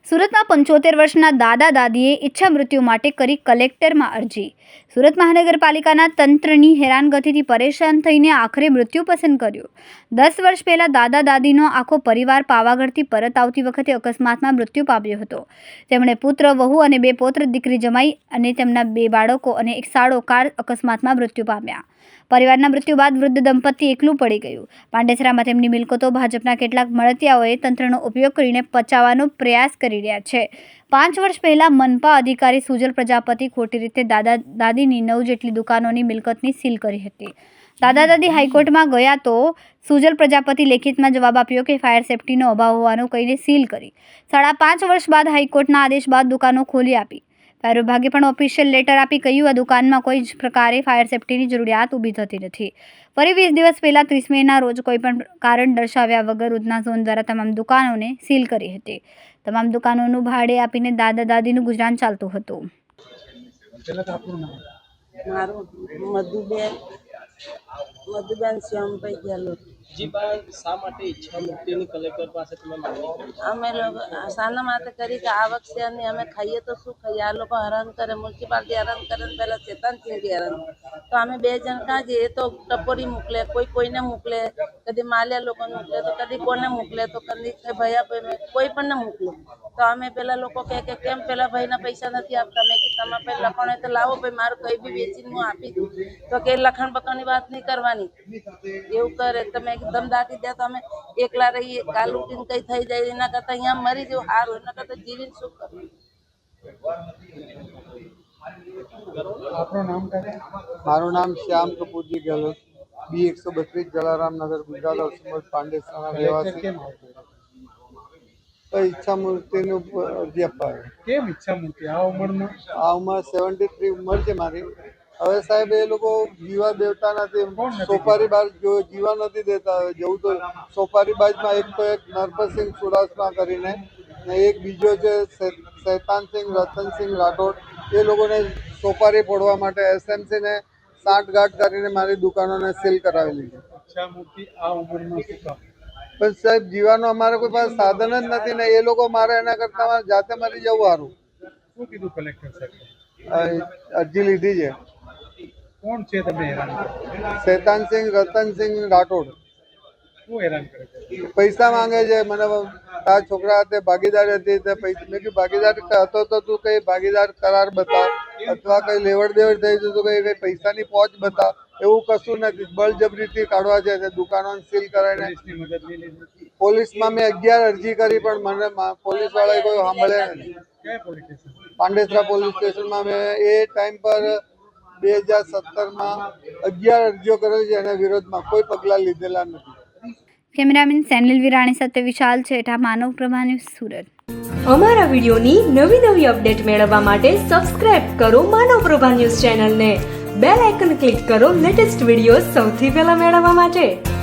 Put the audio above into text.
સુરતમાં 75 વર્ષના દાદા દાદીએ ઈચ્છા મૃત્યુ માટે કરી કલેક્ટરમાં અરજી. સુરત મહાનગરપાલિકાના તંત્રની હેરાનગતિથી પરેશાન થઈને આખરે મૃત્યુ પસંદ કર્યું. 10 વર્ષ પહેલા દાદા દાદીનો આખો પરિવાર પાવાગઢથી પરત આવતી વખતે અકસ્માતમાં મૃત્યુ પામ્યો હતો. તેમણે પુત્ર, વહુ અને 2 પૌત્ર દીકરી જમાઈ અને તેમના 2 બાળકો અને એક સાળો કાર અકસ્માતમાં મૃત્યુ પામ્યા. પરિવારના મૃત્યુ બાદ વૃદ્ધ દંપતી એકલું પડી ગયું. પાંડેસરામાં તેમની મિલકતો ભાજપના કેટલાક મળતિયાઓએ તંત્રનો ઉપયોગ કરીને પચાવવાનો પ્રયાસ કરી રહ્યા છે. 5 વર્ષ પહેલા મનપા અધિકારી સુજલ પ્રજાપતિ ખોટી રીતે દાદા દાદીની 9 જેટલી દુકાનોની મિલકતની સીલ કરી હતી. દાદા દાદી હાઈકોર્ટમાં ગયા તો સુજલ પ્રજાપતિ લેખિતમાં જવાબ આપ્યો કે ફાયર સેફ્ટીનો અભાવ હોવાનું કહીને સીલ કરી. 5.5 વર્ષ બાદ હાઈકોર્ટના આદેશ બાદ દુકાનો ખોલી આપી. ફાયર વિભાગે પણ ઓફિશિયલ લેટર આપી કહ્યું આ દુકાનમાં કોઈ જ પ્રકારે ફાયર સેફ્ટીની જરૂરિયાત ઊભી થતી નથી. ફરી 20 દિવસ પહેલાં 30 મેના રોજ કોઈપણ કારણ દર્શાવ્યા વગર ઉધના ઝોન દ્વારા તમામ દુકાનોને સીલ કરી હતી. તમામ દુકાનોનું ભાડે આપીને દાદા દાદીનું ગુજરાન ચાલતું હતું. મધુબેન શ્યામભાઈ ગેહલોત. જી બા, શા માટે ઈચ્છા મૃત્યુની કલેક્ટર પાસે તમે માંગણી કરી? અમે લોકો શાના માટે કરી કે આવક છે નહીં, અમે ખાઈએ તો શું ખાઈએ? આ લોકો હેરાન કરે, મ્યુનિસિપાલિટી હેરાન કરે ને પહેલાં ચેતનસિંહ હેરાન. તો અમે 2 જણ કાં જઈએ તો ટપોરી મોકલે, કોઈને મોકલે, કદી માલ્યા લોકો મોકલે, તો કદી કોને મોકલે, તો કદી ભૈયા કોઈ પણ ને મોકલે. તો અમે પેલા લોકો કહે કે કેમ પેલા ભાઈના પૈસા નથી આપતા? મેં કીધું તમે પેલા લખણ હોય તો લાવો ભાઈ, મારું કંઈ બી વેચીને હું આપી દઉં. તો કે લખણ બખણની વાત નહીં કરવાની, એવું કરે. તમે એકદમ દાટી દે તો અમે એકલા રહીએ, કાલ ઉઠીને કંઈ થઈ જાય એના કરતાં અહીંયા મરી જવું સારું, એના કરતાં જીવીને શું કરવું? મારું નામ શ્યામ કપૂરજી ગેહલોત, B132 જલારામ નગર, ગુજરાત, અવસમત, પાંડેસરાના રહેવાસી. ઈચ્છા મૂર્તિનું અરજી આપવા. કેમ ઈચ્છા મૂર્તિ આ ઉંમરમાં? આ ઉંમર 73 ઉંમર છે મારી. હવે સાહેબ એ લોકો જીવા દેવતા નથી, સોપારી બાજ જીવા નથી દેતા. જવું તો સોપારી બાજમાં એક તો એક નરપતસિંહ ચુડાસમા કરીને ને એક બીજો છે શૈતાનસિંહ રતનસિંહ રાઠોડ. એ લોકોને સોપારી ફોડવા માટે SMC ને સાંઠગાંઠ કરીને મારી દુકાનોને સીલ કરાવેલી છે. ઈચ્છા મૂર્તિ આ ઉંમરમાં શું કામ? પણ સાહેબ જીવાનો અમારે કોઈ પાસે સાધન જ નથી ને એ લોકો મારે એના કરતા મારે જાતે મરી જવું સારું. શું કીધું કલેક્ટર સાહેબ? અરજી લીધી છે. કોણ છે તમે હેરાન કરે? શૈતાનસિંહ રતનસિંહ રાઠોડ. શું હેરાન કરે છે? પૈસા માંગે છે મને. આ છોકરા હાથે ભાગીદારી હતી તે પૈસા મેં કીધું ભાગીદાર હતો તો તું કઈ ભાગીદાર કરાર બતાવ, અથવા કઈ લેવડ દેવડ થઈ તો કઈ પૈસાની પહોંચ બતાવ. એવું કશું નથી, બળજબરીથી કાઢવા છે. દુકાનો સીલ કરાવીને પોલીસમાં મેં 11 અરજી કરી પણ મને પોલીસ વાળાએ કોઈ સાંભળે નથી. પાંડેસરા પોલીસ સ્ટેશનમાં મેં એ ટાઈમ પર 2017માં 11 અરજીઓ કરેલી છે. એના વિરોધમાં કોઈ પગલાં લીધેલા નથી. કેમેરામેન સેનિલ વિરાણી સાથે વિશાલ છેઠા, માનવ પ્રભા ન્યૂઝ, સુરત. અમારા વિડીયોની નવી અપડેટ મેળવવા માટે સબસ્ક્રાઇબ કરો માનવ પ્રભા ન્યૂઝ ચેનલને. બેલ આઇકન ક્લિક કરો લેટેસ્ટ વિડીયો સૌથી પહેલા મેળવવા માટે.